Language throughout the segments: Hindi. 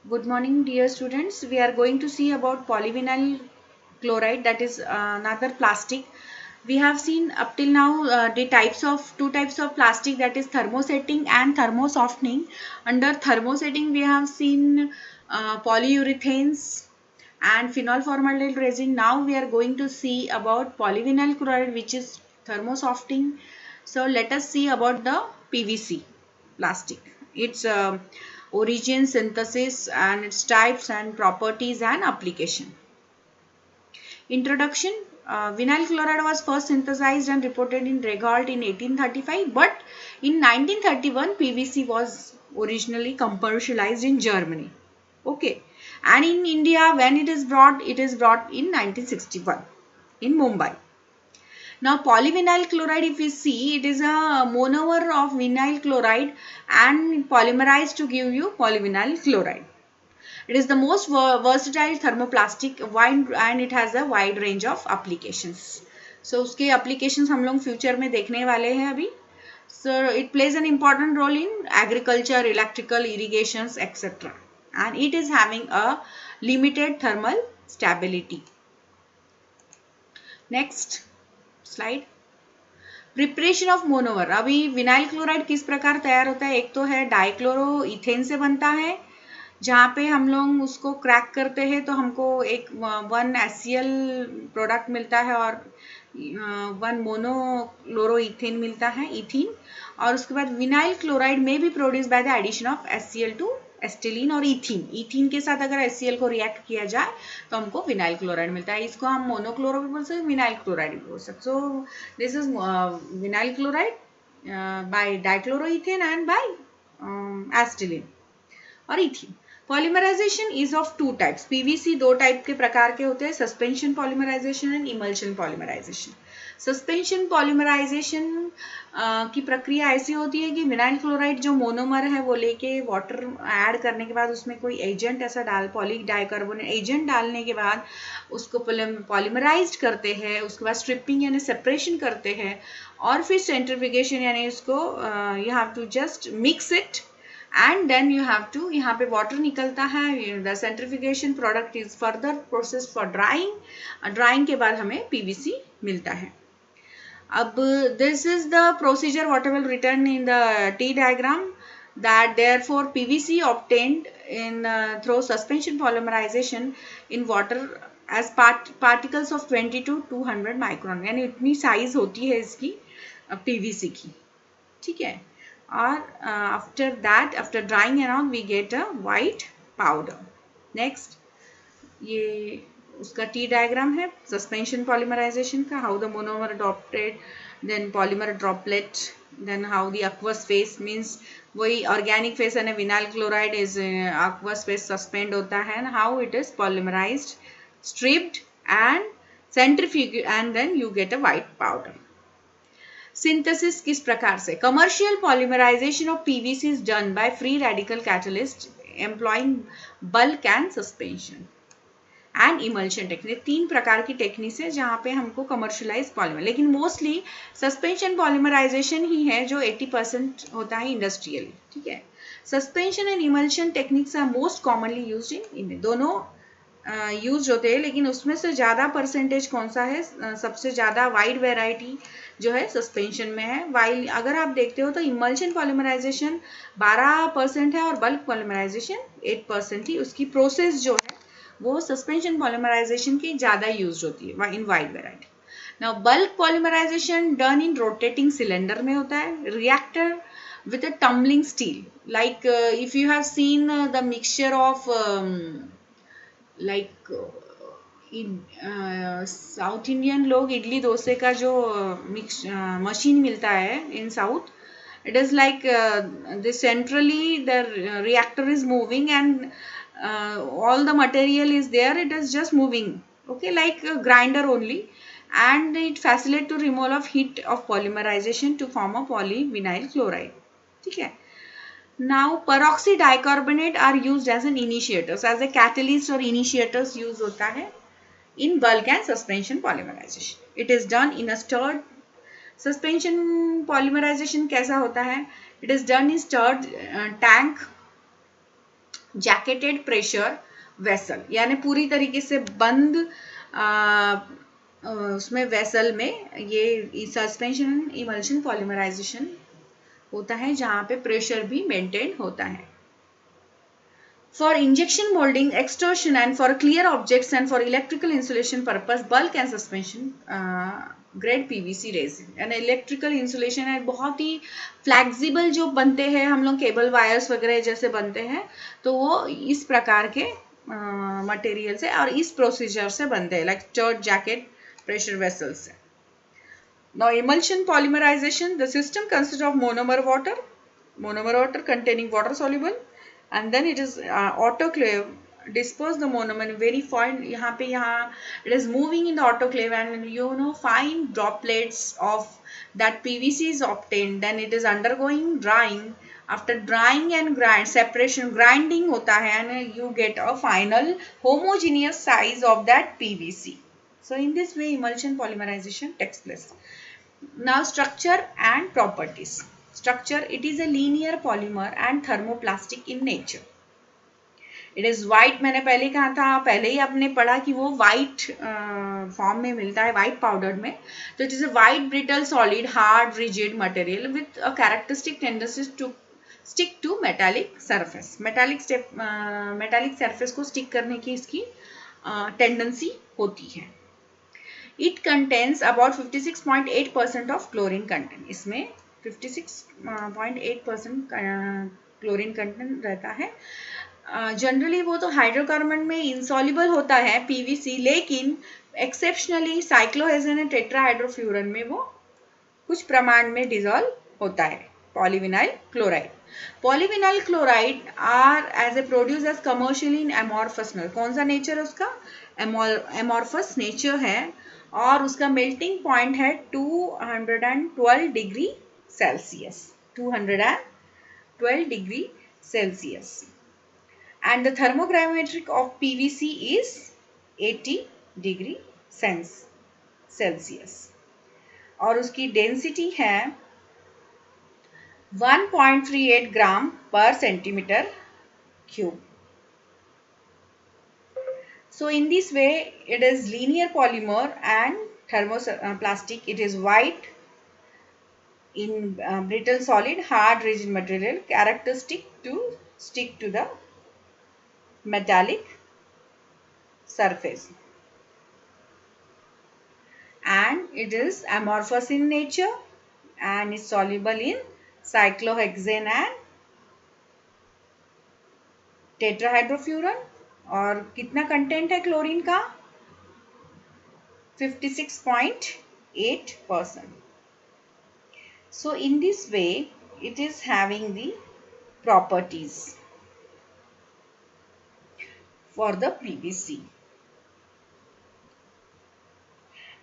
Good morning, dear students. We are going to see about polyvinyl chloride, that is another plastic. We have seen up till now the two types of plastic, that is thermosetting and thermosoftening. Under thermosetting, we have seen polyurethanes and phenol formaldehyde resin. Now we are going to see about polyvinyl chloride, which is thermosoftening. So let us see about the PVC plastic. Its origin, synthesis, and its types and properties and application. Introduction. Vinyl chloride was first synthesized and reported in Regalt in 1835, but in 1931 PVC was originally commercialized in Germany. Okay, and in India when it is brought in 1961 in Mumbai. Now polyvinyl chloride, if we see, it is a monomer of vinyl chloride and polymerized to give you polyvinyl chloride. It is the most versatile thermoplastic and it has a wide range of applications. So उसके applications हम लोग future में देखने वाले हैं अभी. So it plays an important role in agriculture, electrical, irrigations, etc. And it is having a limited thermal stability. Next slide. Preparation of monomer. अभी विनाइल क्लोराइड किस प्रकार तैयार होता है? एक तो है डाइक्लोरो इथेन से बनता है, जहाँ पे हम लोग उसको क्रैक करते हैं तो हमको एक 1 HCl प्रोडक्ट मिलता है और 1 मोनोक्लोरो इथेन मिलता है, इथीन. और उसके बाद विनाइल क्लोराइड में भी produce by the addition of HCl to acetylene और इथीन. इथीन के साथ अगर HCl को रिएक्ट किया जाए तो हमको विनाइल क्लोराइड मिलता है. इसको हम मोनोक्लोरो भी बोल सकते हैं, विनाइल क्लोराइड भी बोल सकते. So this is vinyl chloride by dichloroethane and by acetylene और ethyne. Polymerization is of two types. PVC दो टाइप के प्रकार के होते हैं, suspension polymerization and emulsion polymerization. Suspension polymerization की प्रक्रिया ऐसी होती है कि विनाइल क्लोराइड जो मोनोमर है वो लेके वाटर ऐड करने के बाद उसमें कोई एजेंट ऐसा पॉली डाइकार्बोनेट एजेंट डालने के बाद उसको पॉलीमराइज्ड करते हैं. उसके बाद स्ट्रिपिंग यानी सेपरेशन करते हैं और फिर सेंट्रीफ्यूगेशन यानी उसको you have to just mix it and then you have to, यहाँ पे water निकलता है, the centrifugation product is further processed for drying. Drying के बाद हमें PVC मिलता है. अब this is the procedure whatever written in the T diagram, that therefore PVC obtained in through suspension polymerization in water as particles of 20 to 200 micron, यानी इतनी साइज होती है इसकी PVC की. ठीक है. Or after drying and all we get a white powder. Next, ये उसका T diagram है suspension polymerization का, how the monomer adopted, then polymer droplet, then how the aqueous phase means वही organic phase and vinyl chloride is aqueous phase suspend होता है, and how it is polymerized, stripped and centrifuged and then you get a white powder. Synthesis किस प्रकार से? Commercial polymerisation of PVC is done by free radical catalyst employing bulk and suspension and emulsion technique. 3 प्रकार की टेक्निक्स है जहाँ पे हमको कमर्शियलाइज पॉलीमर, लेकिन मोस्टली सस्पेंशन पॉलीमराइजेशन ही है जो 80% होता है इंडस्ट्रियली. ठीक है. Suspension and emulsion techniques are most commonly used in India. दोनों यूज होते हैं, लेकिन उसमें से ज़्यादा परसेंटेज कौन सा है? सबसे ज़्यादा वाइड वेराइटी जो है सस्पेंशन में है. वाइल अगर आप देखते हो तो इमल्शन पॉलीमराइजेशन 12% है और बल्क पॉलीमराइजेशन 8% ही. उसकी प्रोसेस जो है वो सस्पेंशन पॉलीमराइजेशन की ज़्यादा यूज होती है in wide variety. Now bulk polymerisation done in rotating cylinder में होता है, reactor with a tumbling steel. Like if you have seen the mixture of like South Indian लोग इडली डोसे का जो मशीन मिलता है in South, it is like the centrally the reactor is moving and all the material is there, it is just moving, okay, like a grinder only, and it facilitates to removal of heat of polymerization to form a polyvinyl chloride. ठीक है. Now peroxy dicarbonate are used as an initiators, as a catalyst or initiators use होता है in bulk and suspension polymerization. It is done in a stirred suspension polymerisation कैसा होता है? It is done in stirred tank jacketed pressure vessel, यानी पूरी तरीके से बंद उसमें वेसल में ये सस्पेंशन इमल्शन पॉलीमराइजेशन होता है, जहां पे प्रेशर भी मेंटेन होता है. For injection molding, extrusion and for clear objects and for electrical insulation purpose, bulk and suspension grade PVC resin. And electrical insulation है, बहुत ही flexible जो बनते हैं हम लोग केबल वायर्स वगैरह जैसे बनते हैं, तो वो इस प्रकार के मटेरियल से और इस प्रोसीजर से बनते हैं, like stirred jacket pressure vessel से. Now emulsion polymerization, the system consists of monomer water containing water soluble, and then it is autoclave, disperse the monomer in very fine, यहाँ it is moving in the autoclave, and fine droplets of that PVC is obtained. Then it is undergoing drying. After drying and separation, grinding होता है, and you get a final homogeneous size of that PVC. So in this way emulsion polymerization takes place. Now structure and properties. Structure, it is a linear polymer and thermoplastic in nature. It is white, मैंने पहले कहा था, पहले ही आपने पढ़ा कि वो white फॉर्म में मिलता है, white powdered में. तो it is a white brittle solid hard rigid material with a characteristic tendency to stick to metallic surface. metallic surface को stick करने की इसकी tendency होती है. It contains about 56.8% of chlorine content. इसमें 56.8% क्लोरीन कंटेंट रहता है. जनरली वो तो हाइड्रोकार्बन में इंसॉल्युबल होता है पीवीसी, लेकिन एक्सेप्शनली साइक्लोहेक्सेन एंड टेट्राहाइड्रोफ्यूरन में वो कुछ प्रमाण में डिसॉल्व होता है. Polyvinyl chloride. Polyvinyl chloride are as a produce as commercially in amorphous. कौन सा नेचर है उसका? एमॉर्फस नेचर है, और उसका मेल्टिंग पॉइंट है 212 degree Celsius. 212 degree Celsius. And the thermogrametric of PVC is 80 degree Celsius. और उसकी डेंसिटी है 1.38 ग्राम पर centimetre cube. So in this way it is linear polymer and thermoplastic. It is white in brittle solid hard rigid material, characteristic to stick to the metallic surface, and it is amorphous in nature and is soluble in cyclohexane and tetrahydrofuran. और कितना कंटेंट है क्लोरीन का? 56.8%. So in this way it is having the properties for the PVC,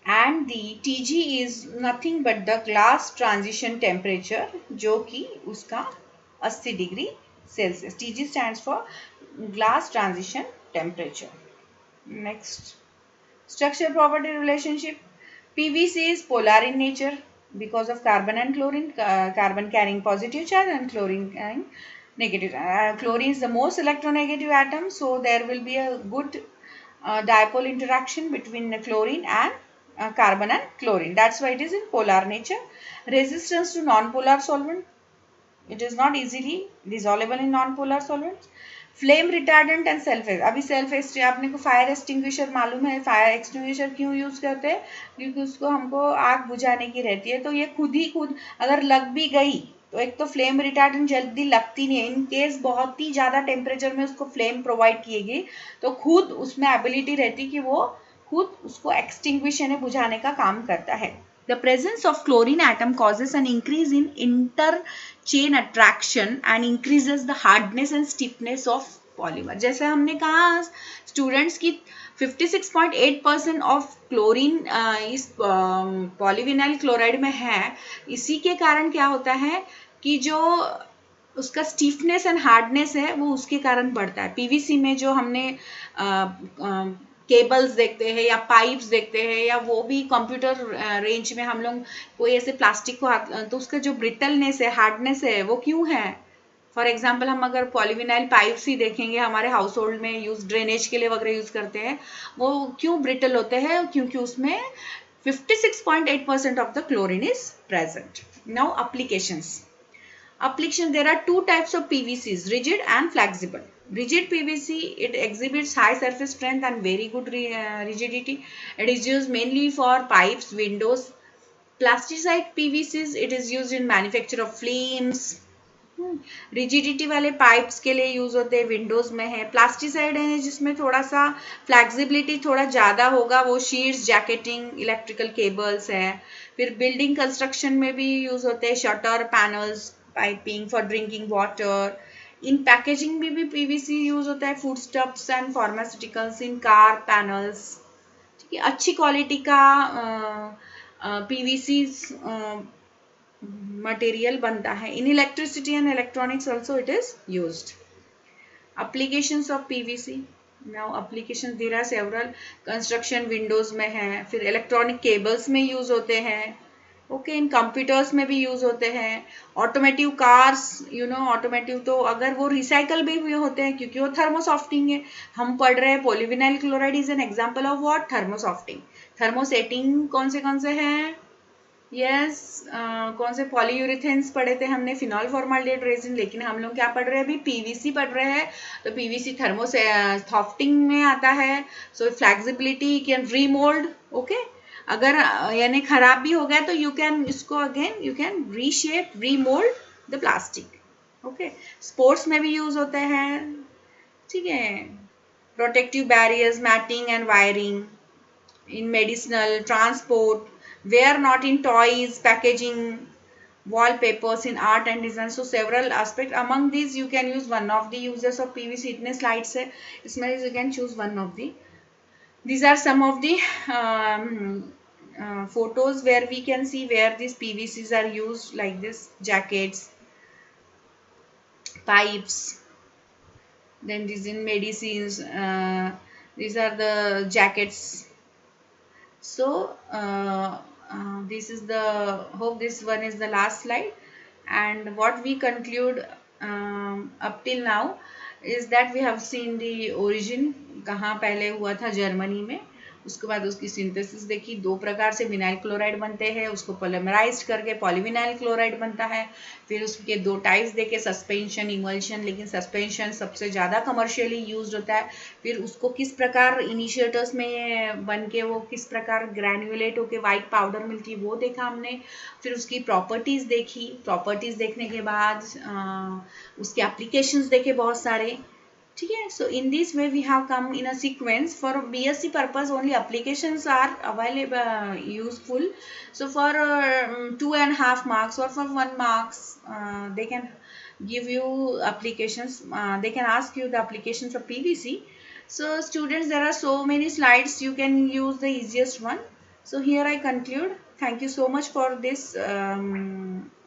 and the TG is nothing but the glass transition temperature, जो कि उसका 80 degree Celsius. TG stands for glass transition temperature. Next, structure property relationship. PVC is polar in nature because of carbon and chlorine, carbon carrying positive charge and chlorine carrying negative. Chlorine is the most electronegative atom, so there will be a good dipole interaction between the chlorine and carbon and chlorine. That's why it is in polar nature. Resistance to non-polar solvent. It is not easily dissolvable in non-polar solvents. Flame retardant and self. अभी सेल्फ आपने को फायर एक्सटिंग्विशर मालूम है. फायर एक्सटिंग्विशर क्यों यूज करते हैं? क्योंकि उसको हमको आग बुझाने की रहती है. तो ये खुद अगर लग भी गई तो एक तो फ्लेम रिटार्डेंट जल्दी लगती नहीं है. इन केस बहुत ही ज़्यादा टेम्परेचर में उसको फ्लेम प्रोवाइड किएगी तो खुद उसमें एबिलिटी रहती कि वो खुद उसको एक्सटिंग्विश यानी बुझाने का काम करता है. The presence of chlorine atom causes an increase in interchain attraction and increases the hardness and stiffness of polymer. जैसे हमने कहा स्टूडेंट्स की 56.8% ऑफ क्लोरीन इस पॉलीविनाइल क्लोराइड में है. इसी के कारण क्या होता है कि जो उसका स्टिफनेस एंड हार्डनेस है वो उसके कारण बढ़ता है. पीवीसी में जो हमने केबल्स देखते हैं या पाइप्स देखते हैं, या वो भी कंप्यूटर रेंज में हम लोग कोई ऐसे प्लास्टिक को तो उसका जो ब्रिटलनेस है, हार्डनेस है, वो क्यों है? फॉर एग्जाम्पल हम अगर पॉलीविनाइल पाइप्स ही देखेंगे, हमारे हाउस होल्ड में यूज, ड्रेनेज के लिए वगैरह यूज करते हैं, वो क्यों ब्रिटल होते हैं? क्योंकि उसमें 56.8% of the chlorine is present. Now applications. Application, there are two types of PVCs, rigid and flexible. Rigid PVC, it exhibits high surface strength and very good rigidity. It is used mainly for pipes, windows. Plasticide PVCs, it is used in manufacture of films. Rigidity वाले पाइप्स के लिए यूज होते हैं, विंडोज में है. प्लास्टिसाइड है जिसमें थोड़ा सा फ्लेक्सिबिलिटी थोड़ा ज़्यादा होगा, वो शीट्स, जैकेटिंग, इलेक्ट्रिकल केबल्स है. फिर बिल्डिंग कंस्ट्रक्शन में भी यूज होते हैं, shutter, panels, piping for drinking water. In packaging में भी पीवीसी यूज होता है, food stuffs and pharmaceuticals, in car panels. ठीक है, अच्छी क्वालिटी का पीवीसी मटेरियल बनता है. In electricity and electronics also it is used. applications of PVC. now applications there are several. Construction Windows में है, फिर इलेक्ट्रॉनिक केबल्स में यूज होते हैं. ओके, इन कंप्यूटर्स में भी यूज होते हैं. Automotive cars, you know automotive तो अगर वो रिसाइकल भी हुए होते हैं क्योंकि वो थर्मोसॉफ्टिंग है. हम पढ़ रहे हैं polyvinyl chloride is an example of what? Thermosoftening. Thermosetting कौन से हैं? यस, कौन से पॉलीयूरेथेन्स पढ़े थे हमने? Phenol formaldehyde resin. लेकिन हम लोग क्या पढ़ रहे हैं अभी? पीवीसी पढ़ रहे हैं. तो पीवीसी थर्मोसॉफ्टिंग में आता है. So flexibility, can remould. Okay, अगर यानी खराब भी हो गया तो यू कैन इसको again you can reshape, remould the plastic. Okay, sports में भी यूज होते हैं. ठीक है, protective barriers, matting and wiring. in medicinal, transport, where not in toys, packaging, wallpapers, in art and design. So several aspects. Among these you can use one of the uses of PVC. इतने slides है, इसमें you can choose one of the. These are some of the photos where we can see where these PVCs are used, like this: jackets, pipes, then these in medicines. These are the jackets. So this is the, hope this one is the last slide. And what we conclude up till now is that we have seen the origin. कहाँ पहले हुआ था? जर्मनी में. उसके बाद उसकी सिंथेसिस देखी. दो प्रकार से विनाइल क्लोराइड बनते हैं, उसको पॉलीमराइज करके पॉलीविनाइल क्लोराइड बनता है. फिर उसके दो टाइप्स देखे, सस्पेंशन, इमल्शन. लेकिन सस्पेंशन सबसे ज़्यादा कमर्शियली यूज होता है. फिर उसको किस प्रकार इनिशिएटर्स में बन के वो किस प्रकार ग्रैन्युलेट होके वाइट पाउडर मिलती है, वो देखा हमने. फिर उसकी प्रॉपर्टीज़ देखी. प्रॉपर्टीज़ देखने के बाद उसके एप्लीकेशंस देखे बहुत सारे. ठीक है, so in this way we have come in a sequence. For BSc purpose only applications are available useful. So for 2.5 marks or for 1 marks they can give you applications. They can ask you the applications of PVC. So students, there are so many slides, you can use the easiest one. So here I conclude. Thank you so much for this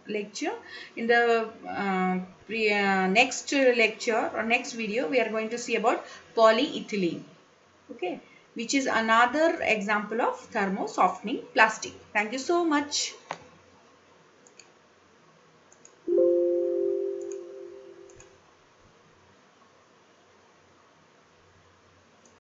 lecture. In the next lecture or next video we are going to see about polyethylene, okay, which is another example of thermo softening plastic. Thank you so much.